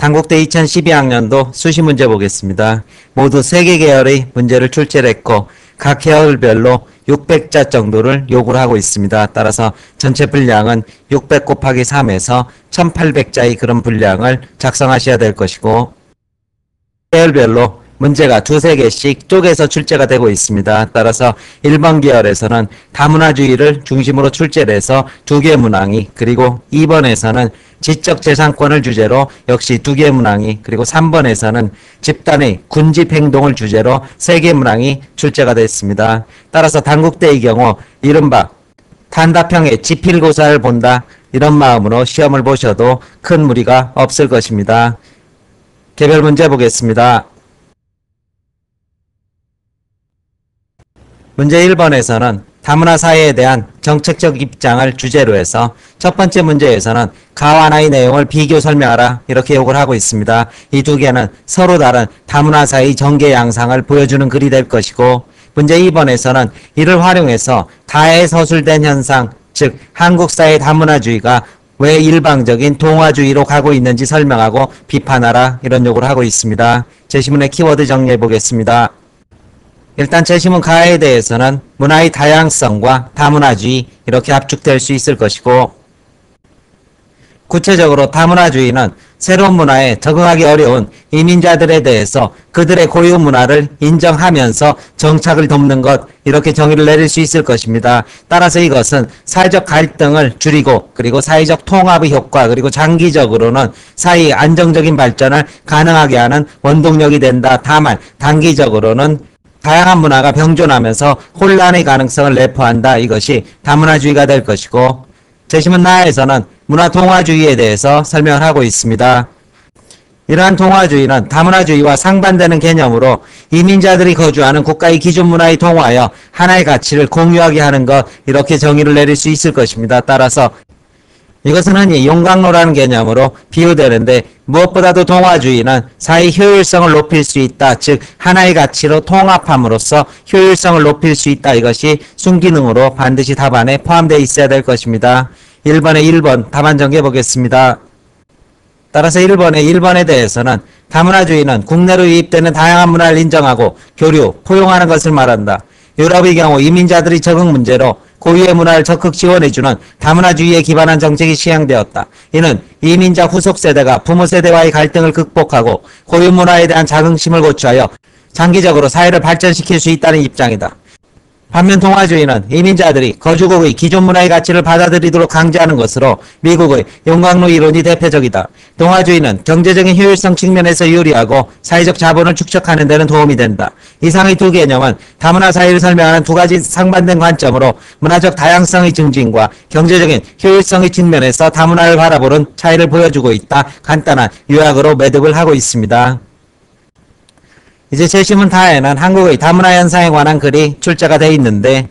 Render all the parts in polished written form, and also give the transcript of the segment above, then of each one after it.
단국대 2012학년도 수시 문제 보겠습니다. 모두 3개 계열의 문제를 출제를 했고 각 계열별로 600자 정도를 요구를 하고 있습니다. 따라서 전체 분량은 600 곱하기 3에서 1800자의 그런 분량을 작성하셔야 될 것이고 계열별로 문제가 두세 개씩 쪼개서 출제가 되고 있습니다. 따라서 1번 계열에서는 다문화주의를 중심으로 출제를 해서 2개 문항이, 그리고 2번에서는 지적재산권을 주제로 역시 2개 문항이, 그리고 3번에서는 집단의 군집행동을 주제로 3개 문항이 출제가 됐습니다. 따라서 단국대의 경우 이른바 단답형의 지필고사를 본다, 이런 마음으로 시험을 보셔도 큰 무리가 없을 것입니다. 개별 문제 보겠습니다. 문제 1번에서는 다문화 사회에 대한 정책적 입장을 주제로 해서 첫 번째 문제에서는 가와나의 내용을 비교 설명하라, 이렇게 요구를 하고 있습니다. 이 두 개는 서로 다른 다문화 사회의 전개 양상을 보여주는 글이 될 것이고, 문제 2번에서는 이를 활용해서 다해 서술된 현상, 즉 한국 사회 다문화주의가 왜 일방적인 동화주의로 가고 있는지 설명하고 비판하라, 이런 요구를 하고 있습니다. 제시문의 키워드 정리해 보겠습니다. 일단 제시문 가에 대해서는 문화의 다양성과 다문화주의, 이렇게 압축될 수 있을 것이고, 구체적으로 다문화주의는 새로운 문화에 적응하기 어려운 이민자들에 대해서 그들의 고유 문화를 인정하면서 정착을 돕는 것, 이렇게 정의를 내릴 수 있을 것입니다. 따라서 이것은 사회적 갈등을 줄이고, 그리고 사회적 통합의 효과, 그리고 장기적으로는 사회의 안정적인 발전을 가능하게 하는 원동력이 된다. 다만 단기적으로는 다양한 문화가 병존하면서 혼란의 가능성을 내포한다. 이것이 다문화주의가 될 것이고, 제시문 나에서는 문화통화주의에 대해서 설명을 하고 있습니다. 이러한 통화주의는 다문화주의와 상반되는 개념으로 이민자들이 거주하는 국가의 기존 문화에 통화하여 하나의 가치를 공유하게 하는 것, 이렇게 정의를 내릴 수 있을 것입니다. 따라서 이것은 흔히 용광로라는 개념으로 비유되는데, 무엇보다도 동화주의는 사회 효율성을 높일 수 있다, 즉 하나의 가치로 통합함으로써 효율성을 높일 수 있다, 이것이 순기능으로 반드시 답안에 포함되어 있어야 될 것입니다. 1번에 1번 답안 정리해 보겠습니다. 따라서 1번에 대해서는 다문화주의는 국내로 유입되는 다양한 문화를 인정하고 교류, 포용하는 것을 말한다. 유럽의 경우 이민자들이 적응 문제로 고유의 문화를 적극 지원해주는 다문화주의에 기반한 정책이 시행되었다. 이는 이민자 후속 세대가 부모 세대와의 갈등을 극복하고 고유 문화에 대한 자긍심을 고취하여 장기적으로 사회를 발전시킬 수 있다는 입장이다. 반면 동화주의는 이민자들이 거주국의 기존 문화의 가치를 받아들이도록 강제하는 것으로 미국의 용광로 이론이 대표적이다. 동화주의는 경제적인 효율성 측면에서 유리하고 사회적 자본을 축적하는 데는 도움이 된다. 이상의 두 개념은 다문화 사회를 설명하는 두 가지 상반된 관점으로 문화적 다양성의 증진과 경제적인 효율성의 측면에서 다문화를 바라보는 차이를 보여주고 있다. 간단한 요약으로 매듭을 하고 있습니다. 이제 제시문 다에는 한국의 다문화 현상에 관한 글이 출제가 되어 있는데,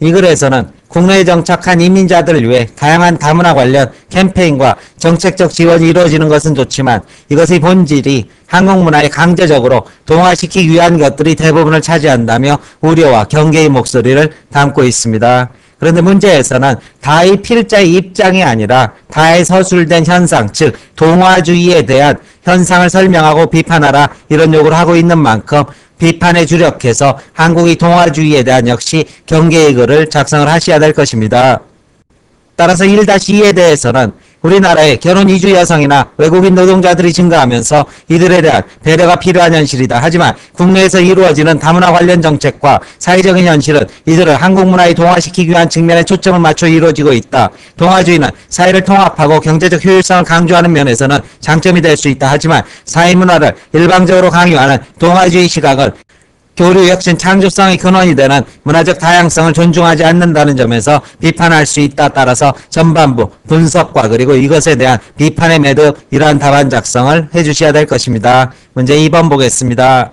이 글에서는 국내에 정착한 이민자들을 위해 다양한 다문화 관련 캠페인과 정책적 지원이 이루어지는 것은 좋지만 이것의 본질이 한국 문화에 강제적으로 동화시키기 위한 것들이 대부분을 차지한다며 우려와 경계의 목소리를 담고 있습니다. 그런데 문제에서는 다의 필자의 입장이 아니라 다의 서술된 현상, 즉 동화주의에 대한 현상을 설명하고 비판하라, 이런 요구를 하고 있는 만큼 비판에 주력해서 한국의 동화주의에 대한 역시 경계의 글을 작성을 하셔야 될 것입니다. 따라서 1-2에 대해서는 우리나라의 결혼 이주 여성이나 외국인 노동자들이 증가하면서 이들에 대한 배려가 필요한 현실이다. 하지만 국내에서 이루어지는 다문화 관련 정책과 사회적인 현실은 이들을 한국 문화에 동화시키기 위한 측면에 초점을 맞춰 이루어지고 있다. 동화주의는 사회를 통합하고 경제적 효율성을 강조하는 면에서는 장점이 될 수 있다. 하지만 사회 문화를 일방적으로 강요하는 동화주의 시각은 교류 혁신 창조성의 근원이 되는 문화적 다양성을 존중하지 않는다는 점에서 비판할 수 있다. 따라서 전반부 분석과 그리고 이것에 대한 비판의 매듭, 이러한 답안 작성을 해주셔야 될 것입니다. 문제 2번 보겠습니다.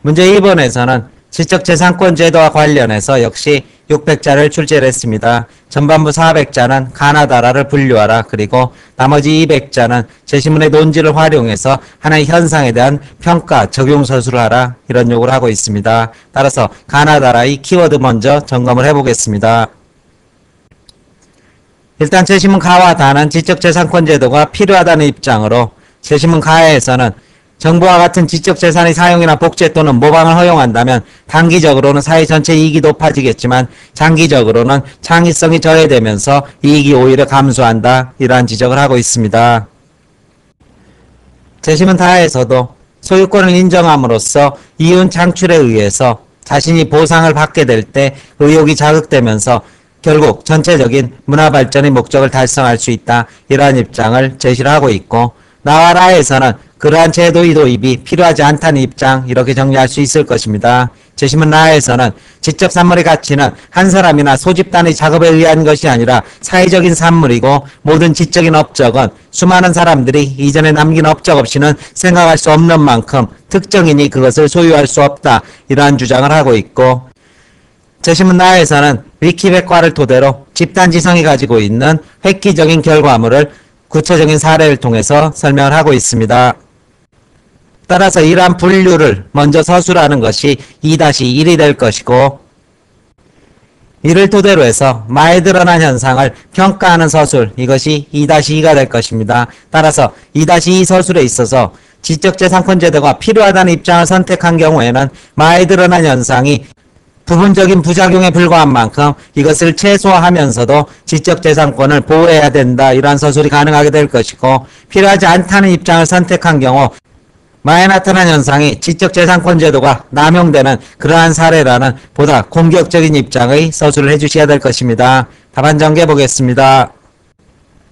문제 2번에서는 지적재산권 제도와 관련해서 역시 600자를 출제를 했습니다. 전반부 400자는 가나다라를 분류하라, 그리고 나머지 200자는 제시문의 논지를 활용해서 하나의 현상에 대한 평가, 적용 서술을 하라, 이런 요구를 하고 있습니다. 따라서 가나다라의 키워드 먼저 점검을 해보겠습니다. 일단 재심은 가와 다는 지적재산권 제도가 필요하다는 입장으로 재심은 가에서는 정부와 같은 지적재산의 사용이나 복제 또는 모방을 허용한다면 단기적으로는 사회 전체 이익이 높아지겠지만 장기적으로는 창의성이 저해되면서 이익이 오히려 감소한다. 이러한 지적을 하고 있습니다. 재심은 다에서도 소유권을 인정함으로써 이윤 창출에 의해서 자신이 보상을 받게 될 때 의욕이 자극되면서 결국 전체적인 문화발전의 목적을 달성할 수 있다. 이러한 입장을 제시를 하고 있고 나와라에서는 그러한 제도의 도입이 필요하지 않다는 입장 이렇게 정리할 수 있을 것입니다. 재심은 라에서는 지적 산물의 가치는 한 사람이나 소집단의 작업에 의한 것이 아니라 사회적인 산물이고 모든 지적인 업적은 수많은 사람들이 이전에 남긴 업적 없이는 생각할 수 없는 만큼 특정인이 그것을 소유할 수 없다. 이러한 주장을 하고 있고 재심은 라에서는 위키백과를 토대로 집단지성이 가지고 있는 획기적인 결과물을 구체적인 사례를 통해서 설명을 하고 있습니다. 따라서 이러한 분류를 먼저 서술하는 것이 2-1이 될 것이고 이를 토대로 해서 마에 드러난 현상을 평가하는 서술 이것이 2-2가 될 것입니다. 따라서 2-2 서술에 있어서 지적재산권 제도가 필요하다는 입장을 선택한 경우에는 마에 드러난 현상이 부분적인 부작용에 불과한 만큼 이것을 최소화하면서도 지적재산권을 보호해야 된다. 이러한 서술이 가능하게 될 것이고 필요하지 않다는 입장을 선택한 경우 마에 나타난 현상이 지적재산권 제도가 남용되는 그러한 사례라는 보다 공격적인 입장의 서술을 해주셔야 될 것입니다. 답안 전개해 보겠습니다.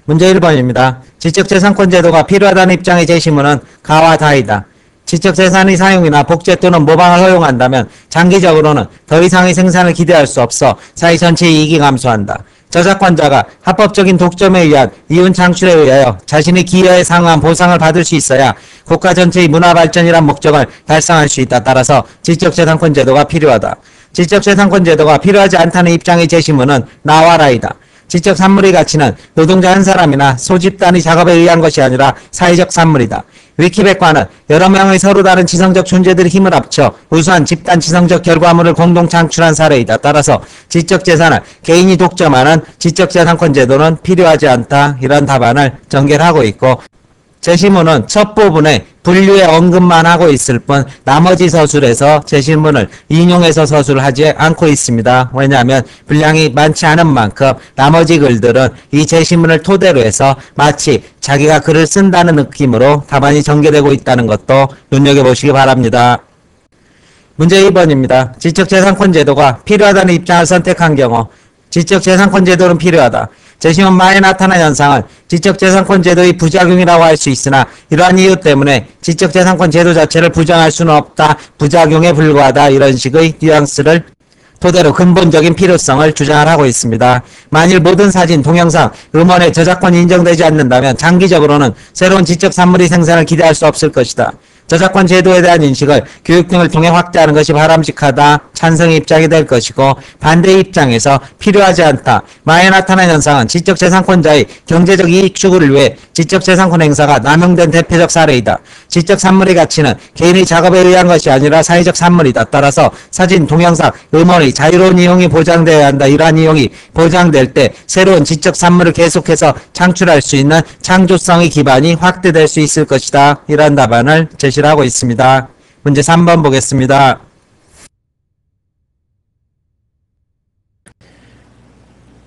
문제 1번입니다. 지적재산권 제도가 필요하다는 입장의 제시문은 가와 다이다. 지적재산의 사용이나 복제 또는 모방을 허용한다면 장기적으로는 더 이상의 생산을 기대할 수 없어 사회 전체의 이익이 감소한다. 저작권자가 합법적인 독점에 의한 이윤 창출에 의하여 자신의 기여에 상응한 보상을 받을 수 있어야 국가 전체의 문화 발전이란 목적을 달성할 수 있다. 따라서 지적재산권 제도가 필요하다. 지적재산권 제도가 필요하지 않다는 입장의 제시문은 나와라이다. 지적 산물의 가치는 노동자 한 사람이나 소집단의 작업에 의한 것이 아니라 사회적 산물이다. 위키백과는 여러 명의 서로 다른 지성적 존재들의 힘을 합쳐 우수한 집단 지성적 결과물을 공동 창출한 사례이다. 따라서 지적재산을 개인이 독점하는 지적재산권 제도는 필요하지 않다. 이런 답안을 전개를 하고 있고 제시문은 첫 부분에 분류의 언급만 하고 있을 뿐 나머지 서술에서 제시문을 인용해서 서술을 하지 않고 있습니다. 왜냐하면 분량이 많지 않은 만큼 나머지 글들은 이 제시문을 토대로 해서 마치 자기가 글을 쓴다는 느낌으로 답안이 전개되고 있다는 것도 눈여겨보시기 바랍니다. 문제 2번입니다. 지적재산권 제도가 필요하다는 입장을 선택한 경우 지적재산권 제도는 필요하다. 제시문 마에 나타난 현상은 지적재산권 제도의 부작용이라고 할 수 있으나 이러한 이유 때문에 지적재산권 제도 자체를 부정할 수는 없다. 부작용에 불과하다. 이런 식의 뉘앙스를 토대로 근본적인 필요성을 주장을 하고 있습니다. 만일 모든 사진, 동영상, 음원의 저작권이 인정되지 않는다면 장기적으로는 새로운 지적 산물의 생산을 기대할 수 없을 것이다. 저작권 제도에 대한 인식을 교육 등을 통해 확대하는 것이 바람직하다. 찬성의 입장이 될 것이고 반대의 입장에서 필요하지 않다. 마에 나타난 현상은 지적재산권자의 경제적 이익 추구를 위해 지적재산권 행사가 남용된 대표적 사례이다. 지적 산물의 가치는 개인의 작업에 의한 것이 아니라 사회적 산물이다. 따라서 사진, 동영상, 음원의 자유로운 이용이 보장되어야 한다. 이러한 이용이 보장될 때 새로운 지적 산물을 계속해서 창출할 수 있는 창조성의 기반이 확대될 수 있을 것이다. 이러한 답안을 제시를 하고 있습니다. 문제 3번 보겠습니다.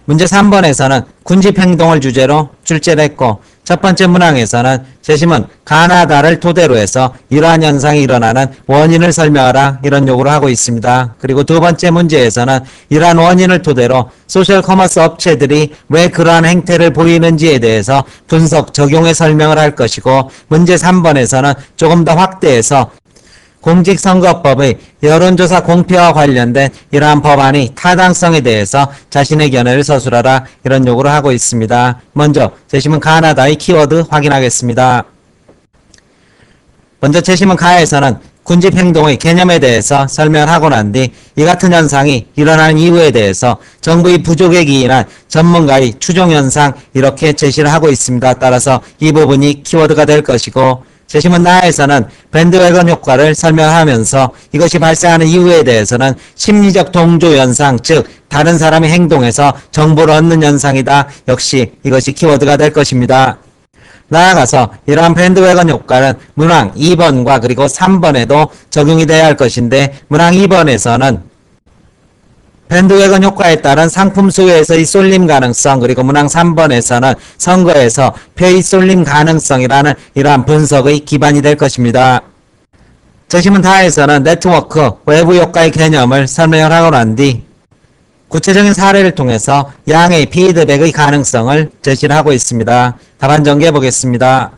문제 3번에서는 군집행동을 주제로 출제를 했고 첫 번째 문항에서는 제시문 가나다를 토대로 해서 이러한 현상이 일어나는 원인을 설명하라 이런 요구를 하고 있습니다. 그리고 두 번째 문제에서는 이러한 원인을 토대로 소셜 커머스 업체들이 왜 그러한 행태를 보이는지에 대해서 분석, 적용해 설명을 할 것이고 문제 3번에서는 조금 더 확대해서 공직선거법의 여론조사 공표와 관련된 이러한 법안이 타당성에 대해서 자신의 견해를 서술하라 이런 요구를 하고 있습니다. 먼저 제시문 가나다의 키워드 확인하겠습니다. 먼저 제시문 가에서는 군집행동의 개념에 대해서 설명을 하고 난 뒤 이 같은 현상이 일어나는 이유에 대해서 정부의 부족에 기인한 전문가의 추종현상 이렇게 제시를 하고 있습니다. 따라서 이 부분이 키워드가 될 것이고 재심은 나에서는 밴드웨건 효과를 설명하면서 이것이 발생하는 이유에 대해서는 심리적 동조 현상, 즉 다른 사람이 행동해서 정보를 얻는 현상이다. 역시 이것이 키워드가 될 것입니다. 나아가서 이러한 밴드웨건 효과는 문항 2번과 그리고 3번에도 적용이 돼야 할 것인데, 문항 2번에서는 밴드웨건 효과에 따른 상품 수요에서의 쏠림 가능성, 그리고 문항 3번에서는 선거에서 표의 쏠림 가능성이라는 이러한 분석의 기반이 될 것입니다. 재심은 다에서는 네트워크, 외부 효과의 개념을 설명을 하고 난 뒤 구체적인 사례를 통해서 양의 피드백의 가능성을 제시를 하고 있습니다. 답안 전개해 보겠습니다.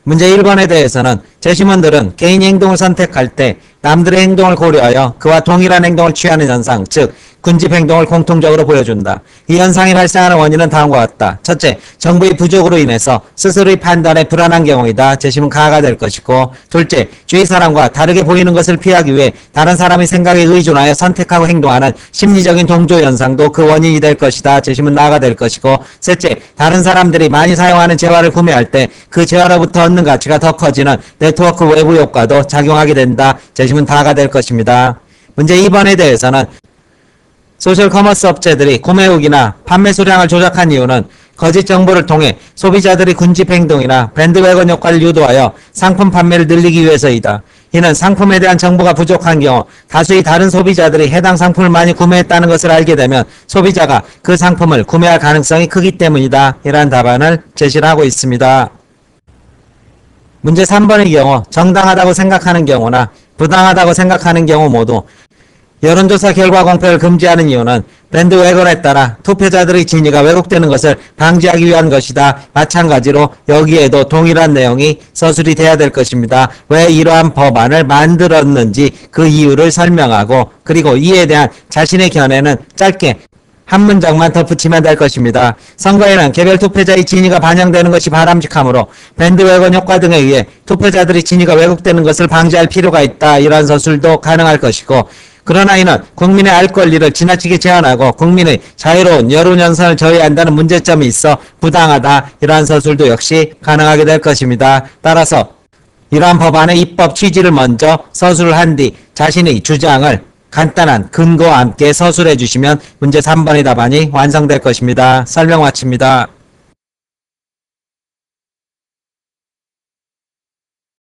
문제 1번에 대해서는 제시문들은 개인 행동을 선택할 때 남들의 행동을 고려하여 그와 동일한 행동을 취하는 현상, 즉 군집 행동을 공통적으로 보여준다. 이 현상이 발생하는 원인은 다음과 같다. 첫째, 정보의 부족으로 인해서 스스로의 판단에 불안한 경우이다. 제시문 가가 될 것이고, 둘째, 주위 사람과 다르게 보이는 것을 피하기 위해 다른 사람의 생각에 의존하여 선택하고 행동하는 심리적인 동조 현상도 그 원인이 될 것이다. 제시문 나가 될 것이고, 셋째, 다른 사람들이 많이 사용하는 재화를 구매할 때 그 재화로부터 얻는 가치가 더 커지는 네트워크 외부 효과도 작용하게 된다. 제시문 다가 될 것입니다. 문제 2번에 대해서는 소셜 커머스 업체들이 구매 후기나 판매 수량을 조작한 이유는 거짓 정보를 통해 소비자들의 군집 행동이나 밴드웨건 효과를 유도하여 상품 판매를 늘리기 위해서이다. 이는 상품에 대한 정보가 부족한 경우 다수의 다른 소비자들이 해당 상품을 많이 구매했다는 것을 알게 되면 소비자가 그 상품을 구매할 가능성이 크기 때문이다. 이러한 답안을 제시를 하고 있습니다. 문제 3번의 경우 정당하다고 생각하는 경우나 부당하다고 생각하는 경우 모두 여론조사 결과 공표를 금지하는 이유는 밴드웨건에 따라 투표자들의 진위가 왜곡되는 것을 방지하기 위한 것이다. 마찬가지로 여기에도 동일한 내용이 서술이 돼야 될 것입니다. 왜 이러한 법안을 만들었는지 그 이유를 설명하고, 그리고 이에 대한 자신의 견해는 짧게 한 문장만 덧붙이면 될 것입니다. 선거에는 개별 투표자의 진위가 반영되는 것이 바람직하므로 밴드웨건 효과 등에 의해 투표자들의 진위가 왜곡되는 것을 방지할 필요가 있다. 이러한 서술도 가능할 것이고, 그러나 이는 국민의 알 권리를 지나치게 제한하고 국민의 자유로운 여론 현상을 저해한다는 문제점이 있어 부당하다. 이러한 서술도 역시 가능하게 될 것입니다. 따라서 이러한 법안의 입법 취지를 먼저 서술을 한 뒤 자신의 주장을 간단한 근거와 함께 서술해 주시면 문제 3번의 답안이 완성될 것입니다. 설명 마칩니다.